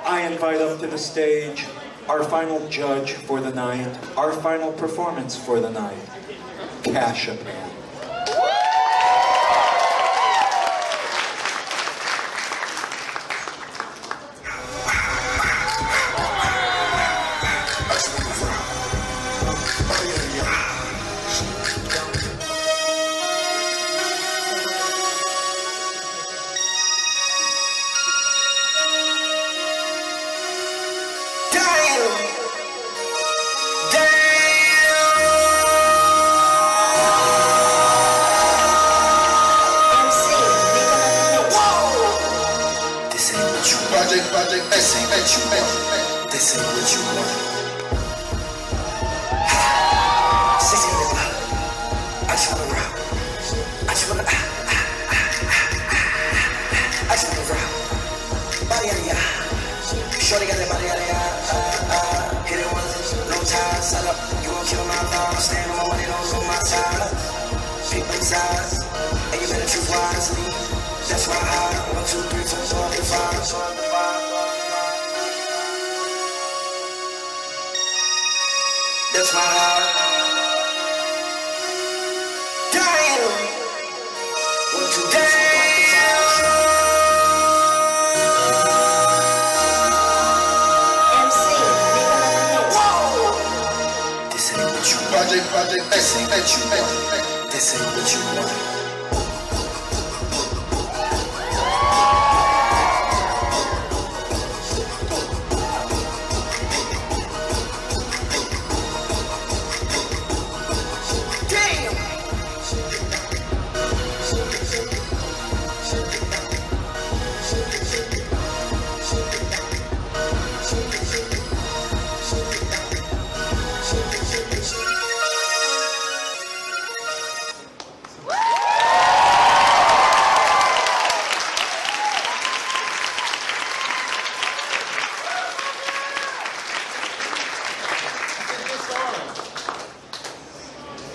I invite up to the stage our final judge for the night, our final performance for the night, Cashapan. This ain't what you want. Sexy nigga, I just wanna rock. I just wanna I just wanna rock. Body out of ya. Shorty got that body out of ya. Hit it once, no time, set up. You gon' kill my vibe. Stand on my money, don't lose my side. Pick my size, and you better choose wisely. That's why I 1, 2, 3, 4, 5. That's my heart. Damn. 1, 2, 3, 4, 5. MC, this ain't what you want. This ain't what you want. This ain't what you want. Damn!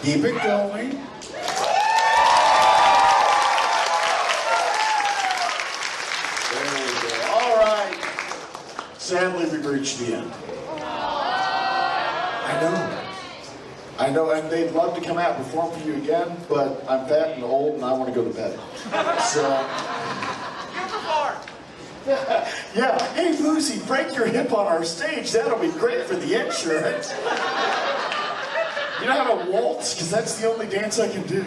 Keep it going. There we go. All right. Sadly, we've reached the end. I know, and they'd love to come out and perform for you again, but I'm fat and old and I want to go to bed. So... Yeah, hey Lucy, break your hip on our stage. That'll be great for the insurance. You know how to waltz? Because that's the only dance I can do.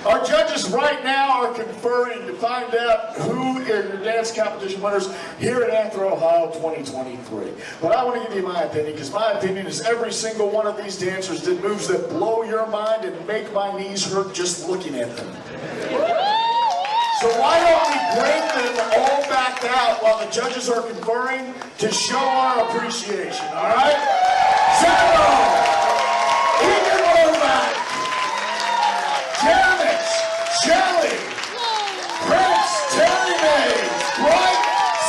Our judges right now are conferring to find out who are your dance competition winners here at AnthrOhio 2023. But I want to give you my opinion, because my opinion is every single one of these dancers did moves that blow your mind and make my knees hurt just looking at them. So why don't we bring them all back out while the judges are conferring to show our appreciation, all right? Zero, Eager Novak, Janet, Shelley, Prince, Terry Mays, Bright,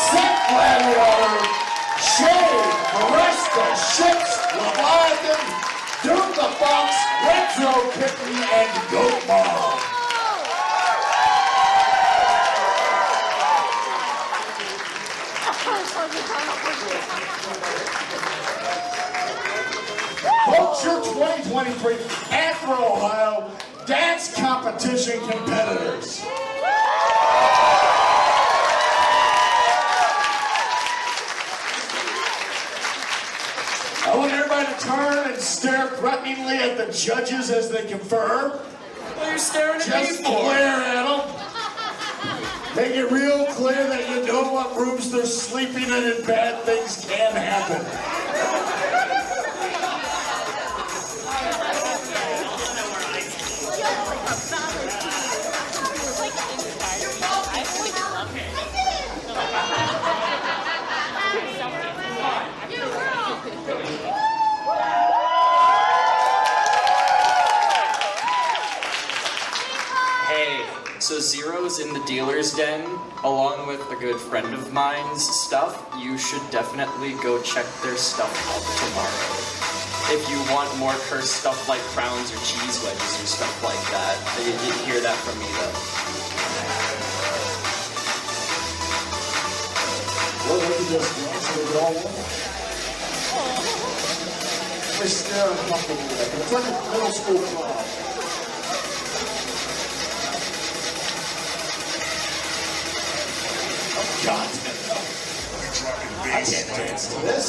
Seth Gladwater, Shay, Maresta, Ships, Leviathan, Duke the Fox, Retro Kitten, and Goat Mom. Folks, your 2023 AnthrOhio Dance Competition competitors. I want everybody to turn and stare threateningly at the judges as they confer. Well, you're staring at me Just for? glare at them. Make it real clear that you know what rooms they're sleeping in and bad things can happen. So Zero's in the dealer's den, along with a good friend of mine's stuff. You should definitely go check their stuff out tomorrow. If you want more cursed stuff like crowns or cheese wedges or stuff like that. You didn't hear that from me though. Well, they can just dance and they all want. They stare uncomfortably at them. It's like a middle school prom. God. I can't dance to this.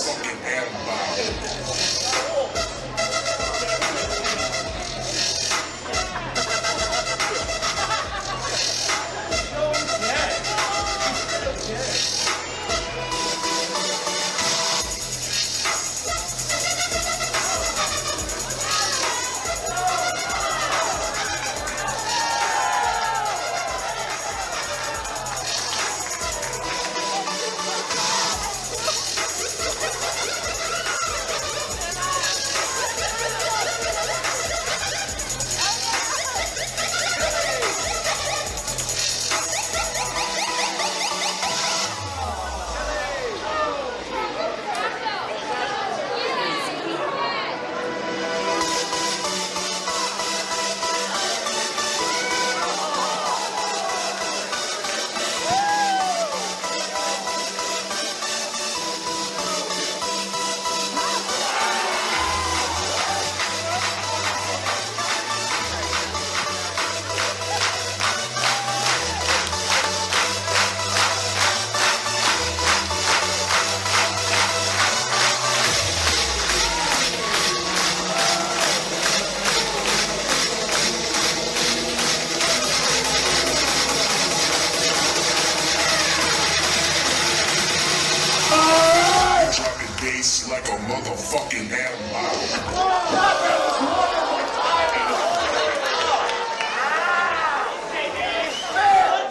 Like a motherfucking animal.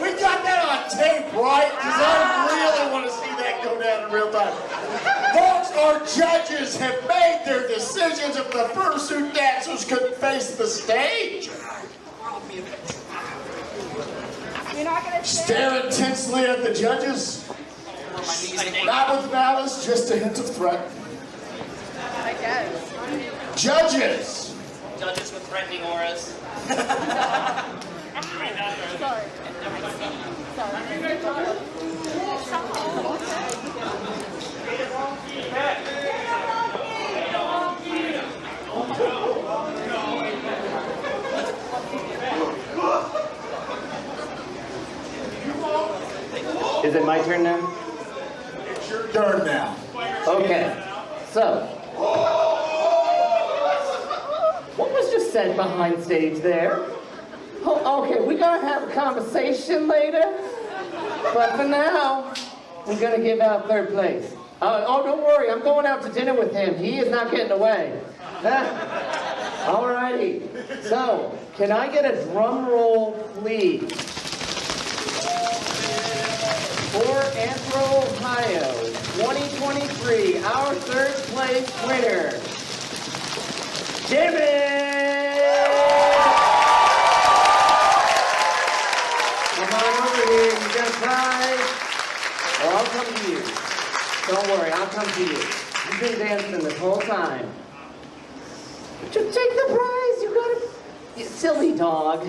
We got that on tape, right? Because I really want to see that go down in real time. Folks, our judges have made their decisions if the fursuit dancers couldn't face the stage. Stare intensely at the judges. Not with malice, just a hint of threat. Judges, judges with threatening auras. Is it my turn now? It's your turn now. Okay, so. What was just said behind stage there? Oh, okay, we're gonna have a conversation later. But for now, we're gonna give out third place. Oh, don't worry, I'm going out to dinner with him. He is not getting away. Alrighty, so can I get a drum roll, please? For AnthrOhio 2023, our third place winner, Jimmy! Come on over here, you got a prize? Or I'll come to you. Don't worry, I'll come to you. You've been dancing this whole time. Just take the prize, you gotta... You silly dog.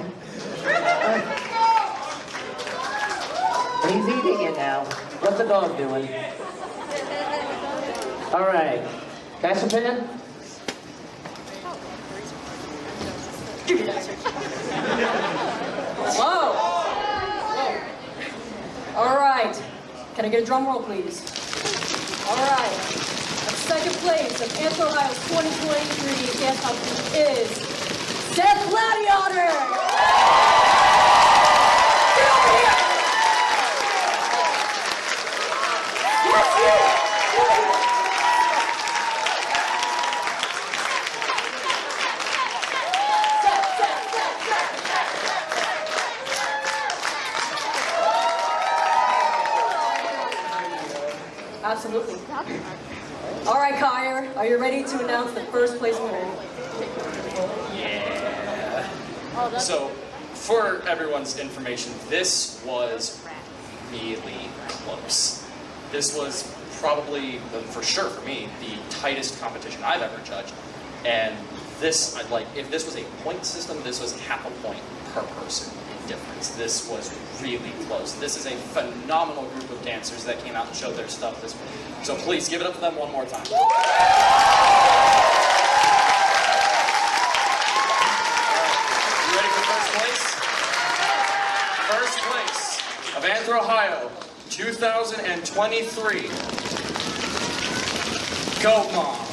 He's eating it now. What's the dog doing? All right. Cash a pen? Whoa! All right. Can I get a drum roll, please? All right. Second place of AnthrOhio's 2023 dance competition is Seth Gladiator! Get over here! Yes, you! Absolutely. All right, Kyer, are you ready to announce the first place winner? Yeah. So, for everyone's information, this was really close. This was probably, for sure for me, the tightest competition I've ever judged. And this, if this was a point system, this was half a point per person difference. This was really close. This is a phenomenal group of dancers that came out and showed their stuff this week. So please give it up for them one more time. You ready for first place? First place of AnthrOhio 2023. Go Mom!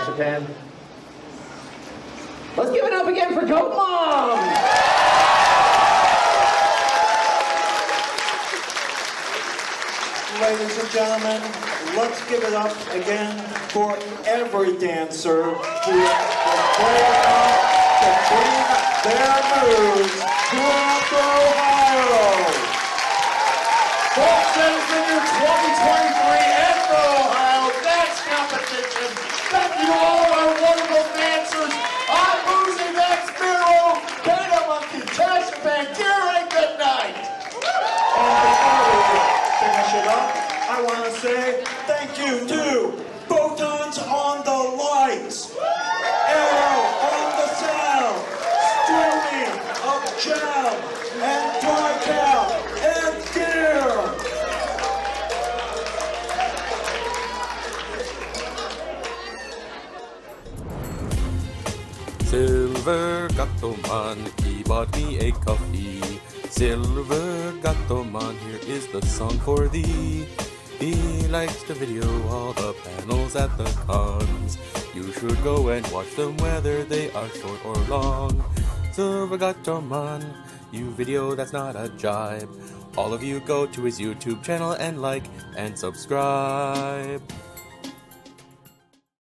Japan. Let's give it up again for Goat Mom! Ladies and gentlemen, let's give it up again for every dancer who was brave enough to bring their moves to AnthrOhio. Folks, that is in your 2023 AnthrOhio Dance Competition. Thank you to all of our wonderful dancers. I'm Boozy, that's Miro, Beta Monkey, Cash Pan, Gary, good night. And before we finish it up, I want to say thank you to Photons on the lights, Arrow on the sound, Streaming of Jam, and Drycap, and Gear. Silver Gattoman, he bought me a coffee. Silver Gattoman, here is the song for thee. He likes to video all the panels at the cons. You should go and watch them whether they are short or long. Silver Gattoman, you video that's not a jibe. All of you go to his YouTube channel and like and subscribe.